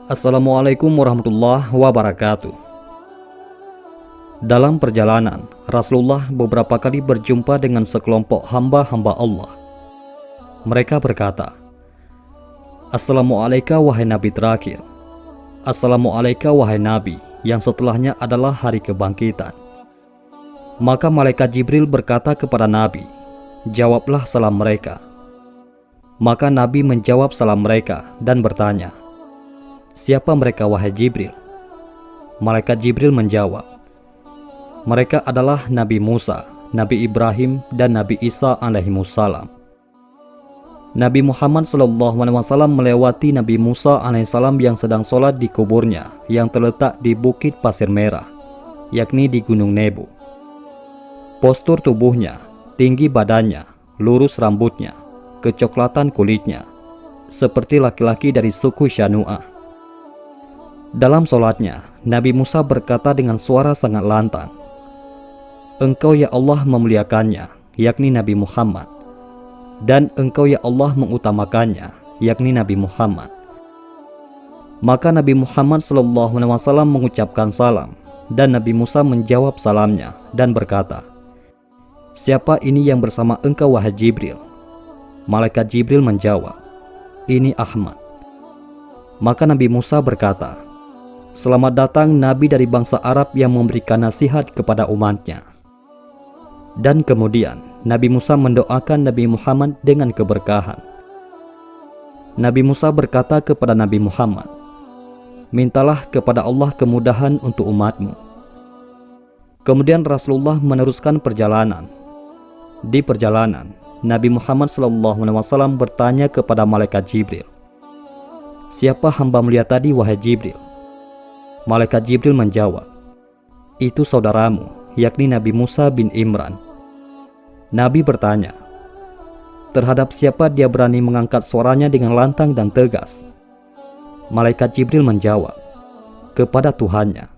Assalamualaikum warahmatullahi wabarakatuh. Dalam perjalanan, Rasulullah beberapa kali berjumpa dengan sekelompok hamba-hamba Allah. Mereka berkata, "Assalamualaikum wahai Nabi terakhir. Assalamualaikum wahai Nabi yang setelahnya adalah hari kebangkitan." Maka malaikat Jibril berkata kepada Nabi, "Jawablah salam mereka." Maka Nabi menjawab salam mereka dan bertanya, "Siapa mereka wahai Jibril?" Malaikat Jibril menjawab, "Mereka adalah Nabi Musa, Nabi Ibrahim, dan Nabi Isa alaihimussalam." Nabi Muhammad SAW melewati Nabi Musa alaihissalam yang sedang sholat di kuburnya yang terletak di Bukit Pasir Merah, yakni di Gunung Nebo. Postur tubuhnya, tinggi badannya, lurus rambutnya, kecoklatan kulitnya, seperti laki-laki dari suku Syanu'ah. Dalam sholatnya, Nabi Musa berkata dengan suara sangat lantang, "Engkau ya Allah memuliakannya, yakni Nabi Muhammad, dan Engkau ya Allah mengutamakannya, yakni Nabi Muhammad." Maka Nabi Muhammad SAW mengucapkan salam, dan Nabi Musa menjawab salamnya dan berkata, "Siapa ini yang bersama engkau wahai Jibril?" Malaikat Jibril menjawab, "Ini Ahmad." Maka Nabi Musa berkata, "Selamat datang Nabi dari bangsa Arab yang memberikan nasihat kepada umatnya." Dan kemudian Nabi Musa mendoakan Nabi Muhammad dengan keberkahan. Nabi Musa berkata kepada Nabi Muhammad, "Mintalah kepada Allah kemudahan untuk umatmu." Kemudian Rasulullah meneruskan perjalanan. Di perjalanan, Nabi Muhammad SAW bertanya kepada malaikat Jibril, "Siapa hamba mulia tadi wahai Jibril?" Malaikat Jibril menjawab, "Itu saudaramu, yakni Nabi Musa bin Imran." Nabi bertanya, "Terhadap siapa dia berani mengangkat suaranya dengan lantang dan tegas?" Malaikat Jibril menjawab, "Kepada Tuhannya."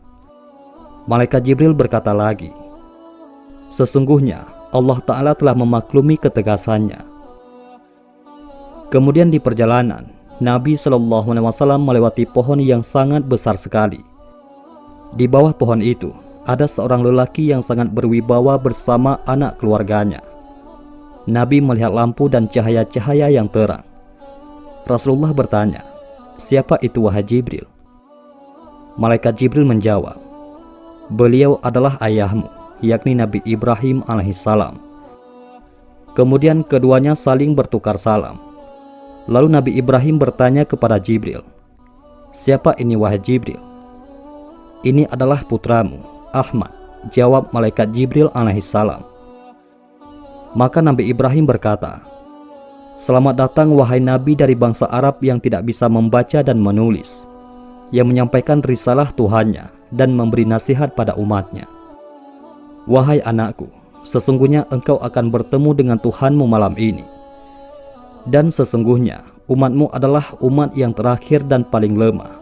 Malaikat Jibril berkata lagi, "Sesungguhnya Allah Ta'ala telah memaklumi ketegasannya." Kemudian di perjalanan, Nabi SAW melewati pohon yang sangat besar sekali. Di bawah pohon itu, ada seorang lelaki yang sangat berwibawa bersama anak keluarganya. Nabi melihat lampu dan cahaya-cahaya yang terang. Rasulullah bertanya, "Siapa itu wahai Jibril?" Malaikat Jibril menjawab, "Beliau adalah ayahmu, yakni Nabi Ibrahim alaihissalam." Kemudian keduanya saling bertukar salam. Lalu Nabi Ibrahim bertanya kepada Jibril, "Siapa ini wahai Jibril?" "Ini adalah putramu, Ahmad," jawab malaikat Jibril alaihissalam. Maka Nabi Ibrahim berkata, "Selamat datang wahai Nabi dari bangsa Arab yang tidak bisa membaca dan menulis, yang menyampaikan risalah Tuhannya dan memberi nasihat pada umatnya. Wahai anakku, sesungguhnya engkau akan bertemu dengan Tuhanmu malam ini. Dan sesungguhnya umatmu adalah umat yang terakhir dan paling lemah.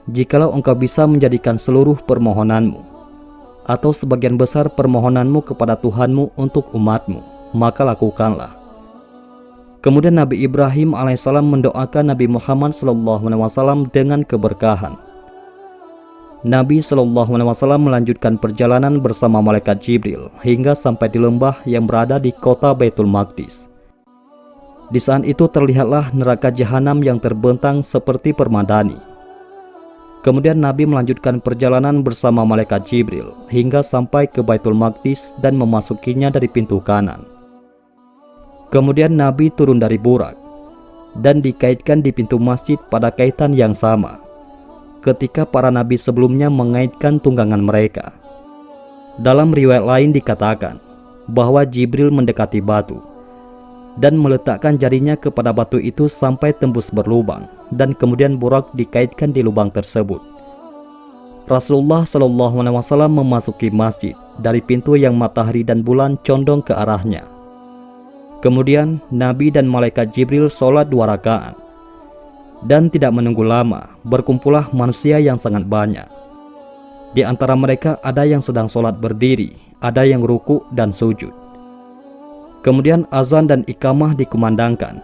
Jikalau engkau bisa menjadikan seluruh permohonanmu atau sebagian besar permohonanmu kepada Tuhanmu untuk umatmu, maka lakukanlah." Kemudian Nabi Ibrahim alaihissalam mendoakan Nabi Muhammad SAW dengan keberkahan. Nabi SAW melanjutkan perjalanan bersama malaikat Jibril hingga sampai di lembah yang berada di kota Baitul Maqdis. Di saat itu terlihatlah neraka jahanam yang terbentang seperti permadani. Kemudian Nabi melanjutkan perjalanan bersama malaikat Jibril hingga sampai ke Baitul Maqdis dan memasukinya dari pintu kanan. Kemudian Nabi turun dari burak dan dikaitkan di pintu masjid pada kaitan yang sama ketika para nabi sebelumnya mengaitkan tunggangan mereka. Dalam riwayat lain dikatakan bahwa Jibril mendekati batu dan meletakkan jarinya kepada batu itu sampai tembus berlubang, dan kemudian burak dikaitkan di lubang tersebut. Rasulullah SAW memasuki masjid dari pintu yang matahari dan bulan condong ke arahnya. Kemudian Nabi dan malaikat Jibril sholat 2 rakaat, dan tidak menunggu lama berkumpullah manusia yang sangat banyak. Di antara mereka ada yang sedang sholat berdiri, ada yang ruku dan sujud. Kemudian azan dan iqamah dikumandangkan.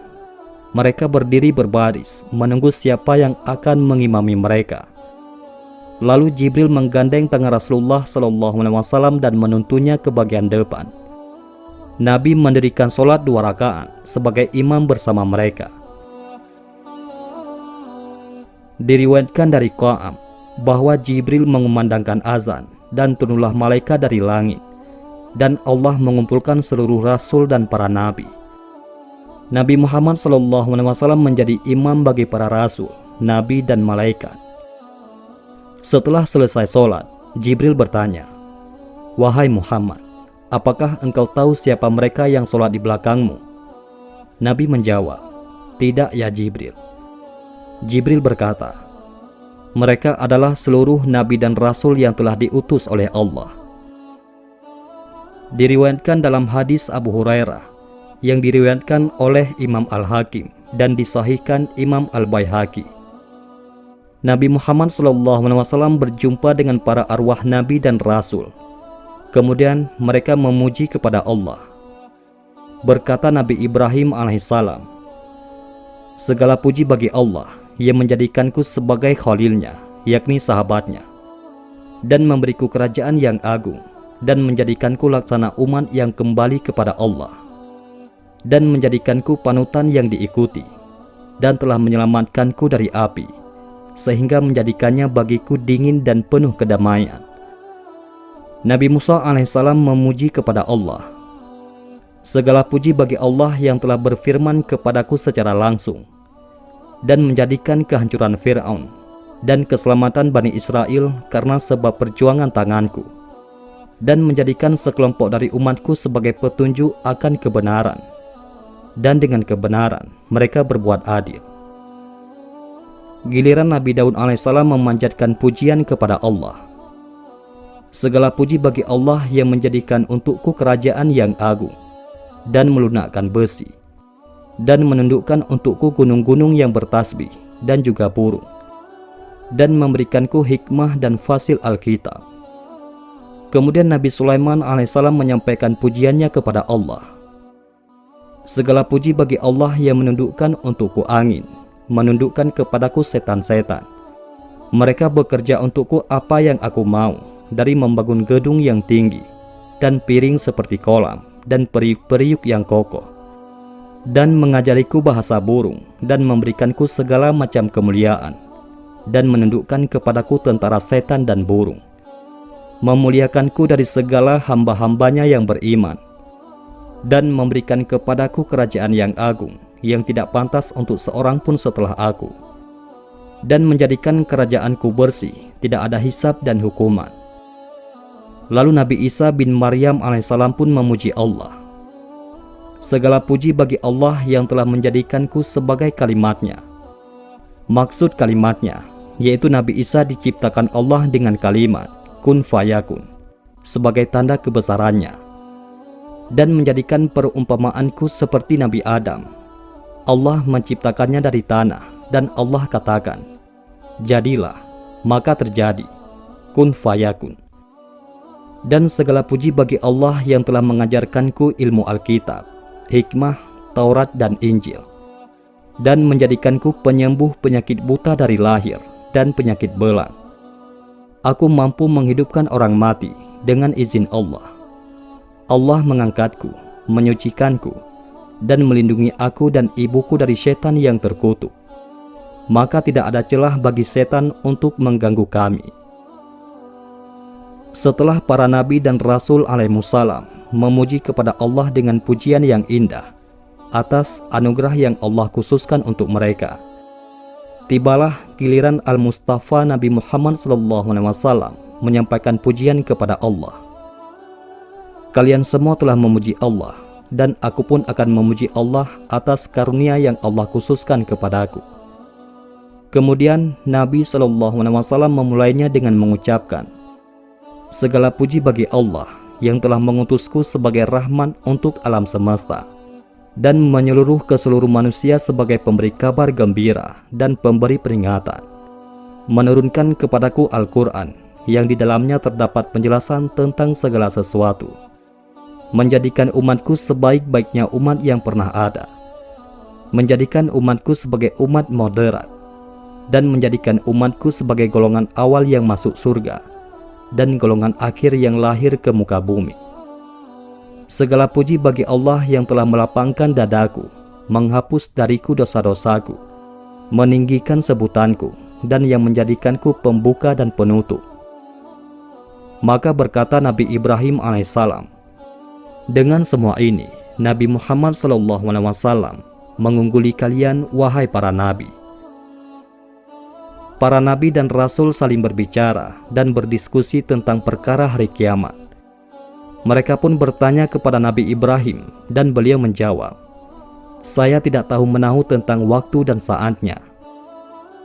Mereka berdiri berbaris, menunggu siapa yang akan mengimami mereka. Lalu Jibril menggandeng tangan Rasulullah SAW dan menuntunnya ke bagian depan. Nabi mendirikan sholat 2 rakaat sebagai imam bersama mereka. Diriwayatkan dari Qa'am bahwa Jibril mengumandangkan azan dan turunlah malaikat dari langit, dan Allah mengumpulkan seluruh rasul dan para nabi. Nabi Muhammad SAW menjadi imam bagi para rasul, nabi dan malaikat. Setelah selesai sholat, Jibril bertanya, "Wahai Muhammad, apakah engkau tahu siapa mereka yang sholat di belakangmu?" Nabi menjawab, "Tidak ya Jibril." Jibril berkata, "Mereka adalah seluruh nabi dan rasul yang telah diutus oleh Allah." Diriwayatkan dalam hadis Abu Hurairah yang diriwayatkan oleh Imam Al-Hakim dan disahihkan Imam Al-Baihaqi, Nabi Muhammad SAW berjumpa dengan para arwah nabi dan rasul. Kemudian mereka memuji kepada Allah. Berkata Nabi Ibrahim alaihissalam, "Segala puji bagi Allah yang menjadikanku sebagai khalilnya, yakni sahabatnya, dan memberiku kerajaan yang agung, dan menjadikanku laksana umat yang kembali kepada Allah, dan menjadikanku panutan yang diikuti, dan telah menyelamatkanku dari api, sehingga menjadikannya bagiku dingin dan penuh kedamaian." Nabi Musa alaihissalam memuji kepada Allah, "Segala puji bagi Allah yang telah berfirman kepadaku secara langsung, dan menjadikan kehancuran Fir'aun dan keselamatan Bani Israel karena sebab perjuangan tanganku, dan menjadikan sekelompok dari umatku sebagai petunjuk akan kebenaran, dan dengan kebenaran mereka berbuat adil." Giliran Nabi Daud alaihissalam memanjatkan pujian kepada Allah, "Segala puji bagi Allah yang menjadikan untukku kerajaan yang agung, dan melunakkan besi, dan menundukkan untukku gunung-gunung yang bertasbih dan juga burung, dan memberikanku hikmah dan fasil Alkitab." Kemudian Nabi Sulaiman alaihissalam menyampaikan pujiannya kepada Allah, "Segala puji bagi Allah yang menundukkan untukku angin, menundukkan kepadaku setan-setan. Mereka bekerja untukku apa yang aku mau, dari membangun gedung yang tinggi, dan piring seperti kolam, dan periuk-periuk yang kokoh, dan mengajariku bahasa burung, dan memberikanku segala macam kemuliaan, dan menundukkan kepadaku tentara setan dan burung, memuliakanku dari segala hamba-hambanya yang beriman, dan memberikan kepadaku kerajaan yang agung, yang tidak pantas untuk seorang pun setelah aku, dan menjadikan kerajaanku bersih, tidak ada hisab dan hukuman." Lalu Nabi Isa bin Maryam alaihissalam pun memuji Allah, "Segala puji bagi Allah yang telah menjadikanku sebagai kalimatnya." Maksud kalimatnya, yaitu Nabi Isa diciptakan Allah dengan kalimat kun fayakun sebagai tanda kebesarannya, dan menjadikan perumpamaanku seperti Nabi Adam. Allah menciptakannya dari tanah, dan Allah katakan, "Jadilah," maka terjadi, kun fayakun. Dan segala puji bagi Allah yang telah mengajarkanku ilmu Alkitab, hikmah, Taurat dan Injil, dan menjadikanku penyembuh penyakit buta dari lahir dan penyakit belang. Aku mampu menghidupkan orang mati dengan izin Allah. Allah mengangkatku, menyucikanku, dan melindungi aku dan ibuku dari setan yang terkutuk. Maka tidak ada celah bagi setan untuk mengganggu kami. Setelah para nabi dan rasul alaihissalam memuji kepada Allah dengan pujian yang indah atas anugerah yang Allah khususkan untuk mereka, tibalah giliran Al-Mustafa Nabi Muhammad SAW menyampaikan pujian kepada Allah. "Kalian semua telah memuji Allah, dan aku pun akan memuji Allah atas karunia yang Allah khususkan kepadaku." Kemudian Nabi SAW memulainya dengan mengucapkan, "Segala puji bagi Allah yang telah mengutusku sebagai rahmat untuk alam semesta, dan menyeluruh ke seluruh manusia sebagai pemberi kabar gembira dan pemberi peringatan, menurunkan kepadaku Al-Quran yang di dalamnya terdapat penjelasan tentang segala sesuatu, menjadikan umatku sebaik-baiknya umat yang pernah ada, menjadikan umatku sebagai umat moderat, dan menjadikan umatku sebagai golongan awal yang masuk surga, dan golongan akhir yang lahir ke muka bumi. Segala puji bagi Allah yang telah melapangkan dadaku, menghapus dariku dosa-dosaku, meninggikan sebutanku, dan yang menjadikanku pembuka dan penutup. Maka berkata Nabi Ibrahim alaihissalam, dengan semua ini, Nabi Muhammad SAW mengungguli kalian, wahai para nabi. Para nabi dan rasul saling berbicara dan berdiskusi tentang perkara hari kiamat. Mereka pun bertanya kepada Nabi Ibrahim dan beliau menjawab, saya tidak tahu menahu tentang waktu dan saatnya.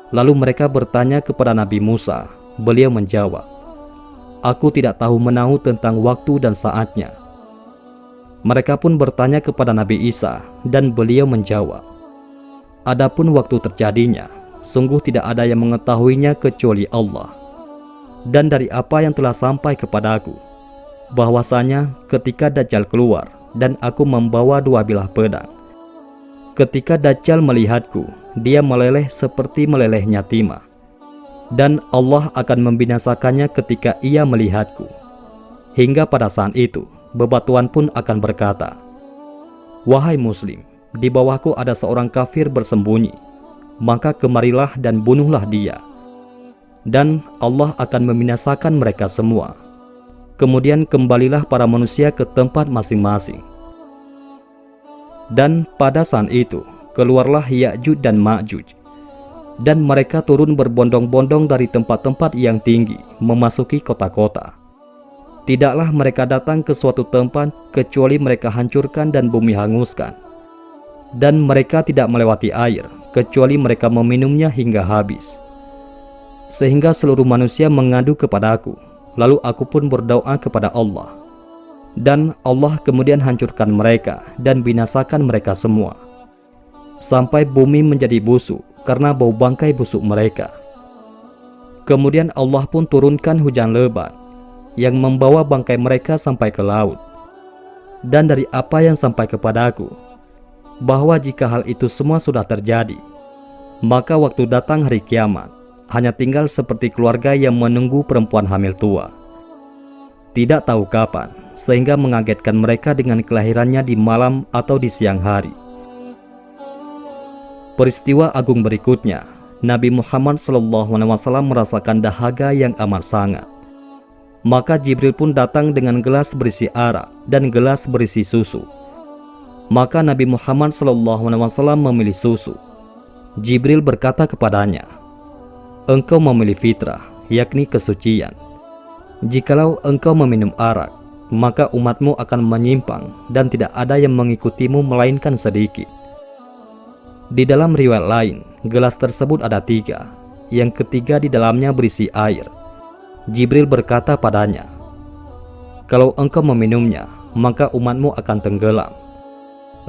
Lalu mereka bertanya kepada Nabi Musa, beliau menjawab, aku tidak tahu menahu tentang waktu dan saatnya. Mereka pun bertanya kepada Nabi Isa dan beliau menjawab, adapun waktu terjadinya, sungguh tidak ada yang mengetahuinya kecuali Allah. Dan dari apa yang telah sampai kepadaku, bahwasanya ketika Dajjal keluar dan aku membawa dua bilah pedang, ketika Dajjal melihatku, dia meleleh seperti melelehnya timah, dan Allah akan membinasakannya ketika ia melihatku. Hingga pada saat itu, bebatuan pun akan berkata, wahai muslim, di bawahku ada seorang kafir bersembunyi, maka kemarilah dan bunuhlah dia, dan Allah akan membinasakan mereka semua. Kemudian kembalilah para manusia ke tempat masing-masing. Dan pada saat itu, keluarlah Ya'juj dan Ma'juj, dan mereka turun berbondong-bondong dari tempat-tempat yang tinggi, memasuki kota-kota. Tidaklah mereka datang ke suatu tempat, kecuali mereka hancurkan dan bumi hanguskan. Dan mereka tidak melewati air, kecuali mereka meminumnya hingga habis. Sehingga seluruh manusia mengadu kepadaku, lalu aku pun berdoa kepada Allah. Dan Allah kemudian hancurkan mereka dan binasakan mereka semua, sampai bumi menjadi busuk karena bau bangkai busuk mereka. Kemudian Allah pun turunkan hujan lebat yang membawa bangkai mereka sampai ke laut. Dan dari apa yang sampai kepadaku, bahwa jika hal itu semua sudah terjadi, maka waktu datang hari kiamat hanya tinggal seperti keluarga yang menunggu perempuan hamil tua, tidak tahu kapan, sehingga mengagetkan mereka dengan kelahirannya di malam atau di siang hari. Peristiwa agung berikutnya, Nabi Muhammad SAW merasakan dahaga yang amat sangat. Maka Jibril pun datang dengan gelas berisi arak dan gelas berisi susu. Maka Nabi Muhammad SAW memilih susu. Jibril berkata kepadanya, engkau memilih fitrah, yakni kesucian. Jikalau engkau meminum arak, maka umatmu akan menyimpang dan tidak ada yang mengikutimu melainkan sedikit. Di dalam riwayat lain, gelas tersebut ada 3, yang ketiga di dalamnya berisi air. Jibril berkata padanya, kalau engkau meminumnya, maka umatmu akan tenggelam.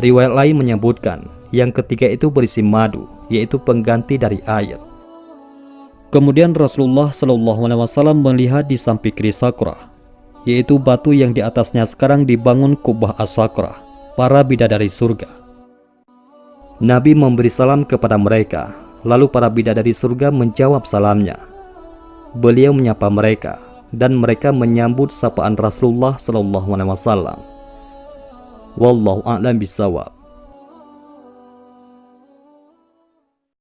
Riwayat lain menyebutkan, yang ketiga itu berisi madu, yaitu pengganti dari air. Kemudian Rasulullah SAW melihat di samping kiri Sakrah, yaitu batu yang di atasnya sekarang dibangun kubah As-Sakrah, para bidadari surga. Nabi memberi salam kepada mereka, lalu para bidadari surga menjawab salamnya. Beliau menyapa mereka, dan mereka menyambut sapaan Rasulullah SAW. Wallahu a'lam bishawab.